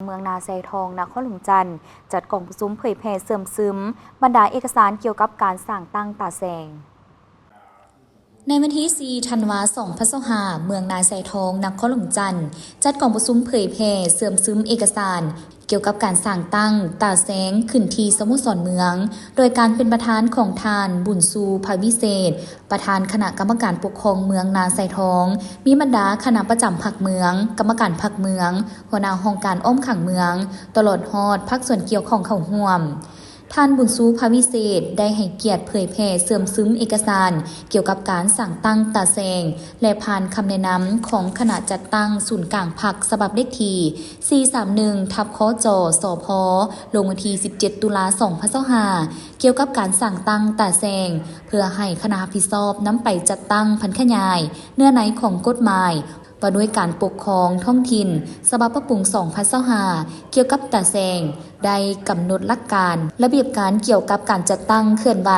เมืองนาไซทองนครหลวงจันทร์จัดกล่องประชุมเผยแพร่เสื่อมซึมบรรดาเอกสารเกี่ยวกับการสร้างตั้งตาแสงในวันที่4 ธันวาคม 2025เมืองนาไซทองนครหลวงจันทร์จัดกล่องประชุมเผยแพร่เสื่อมซึมเอกสารเกี่ยวกับการสร้างตั้งตาแสงขึ้นที่สโมสรเมืองโดยการเป็นประธานของทานบุญซูภาวิเศษประธานคณะกรรมการปกครองเมืองนาไซทองมีบรรดาคณะประจำพรรคเมืองกรรมการพรรคเมืองหัวหน้าห้องการอ้อมขังเมืองตลอดฮอดพรรคส่วนเกี่ยวของเข้าร่วมท่านบุญซูภาวิเศษได้ให้เกียรติเผยแพร่เสื่อมซึมเอกสารเกี่ยวกับการสั่งตั้งตาแสงและผ่านคำแนะนำของคณะจัดตั้งศูนย์กลางพรรคฉบับเลขที่431ทับคจสพลงวันที่17 ตุลาคม 2025เกี่ยวกับการสั่งตั้งตาแสงเพื่อให้คณะรับผิดชอบนำไปจัดตั้งพันขยายเนื้อในของกฎหมายว่าด้วยการปกครองท้องถิ่นฉบับปรับปรุง 2025เกี่ยวกับตาแสงได้กำหนดหลักการระเบียบการเกี่ยวกับการจัดตั้งเคลื่อนไหว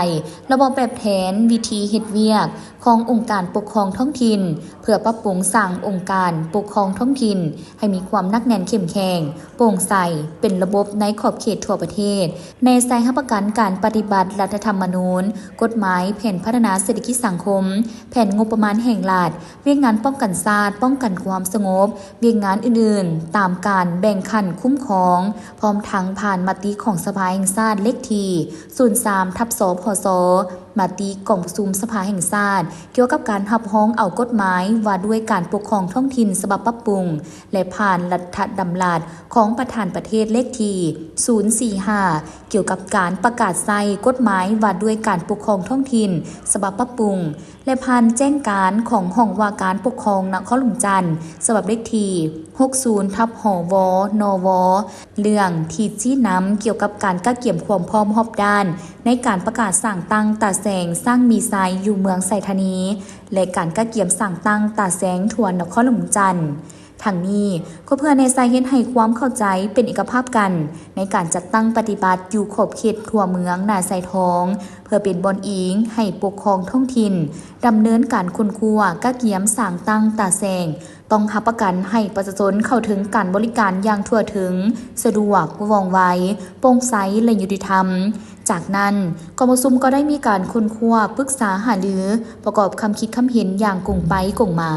ระบบแบบแผนวิธีเฮ็ดเวียกขององค์การปกครองท้องถิ่นเพื่อปรับปรุงสร้างองค์การปกครองท้องถิ่นให้มีความหนักแน่นเข้มแข็งโปร่งใสเป็นระบบในขอบเขตทั่วประเทศในสายรับประกันการปฏิบัติรัฐธรรมนูญกฎหมายแผนพัฒนาเศรษฐกิจสังคมแผนงบประมาณแห่งรัฐเวียกงานป้องกันชาติป้องกันความสงบเวียกงานอื่นๆตามการแบ่งขั้นคุ้มครองพร้อมทั้งผ่านมติของสภาแห่งชาติเลขที่03/สพสมติกล่องประชุมสภาแห่งชาติเกี่ยวกับการรับร้องเอากฎหมายว่าด้วยการปกครองท้องถิ่นฉบับปรับปรุงและผ่านรัฐดำรัสของประธานประเทศเลขที่045เกี่ยวกับการประกาศใช้กฎหมายว่าด้วยการปกครองท้องถิ่นฉบับปรับปรุงและผ่านแจ้งการของห้องว่าการปกครองนครหลวงจันทร์ฉบับเลขที่60/หวนวเรื่องที่ชี้นำเกี่ยวกับการก้าเกี่ยมความพร้อมรอบด้านในการประกาศสั่งตั้งตาแสงสร้างมีไซอยู่เมืองไซธานีและการก้าเกี่ยมสั่งตั้งตาแสงทวนนครหลวงจันทร์ทั้งนี้ก็เพื่อในสายเฮ็ดให้ความเข้าใจเป็นเอกภาพกันในการจัดตั้งปฏิบัติอยู่ขอบเขตทั่วเมืองนาไซทองเพื่อเป็นบอนอิงให้ปกครองท้องถิ่นดำเนินการค้นคว้าก้าเกี่ยมสั่งตั้งตาแสงต้องรับประกันให้ประชาชนเข้าถึงการบริการอย่างทั่วถึงสะดวกว่องไวโปร่งใสและยุติธรรมจากนั้นกองประชุมก็ได้มีการค้นคว้าปรึกษาหารือประกอบคำคิดคำเห็นอย่างกงไปกงมา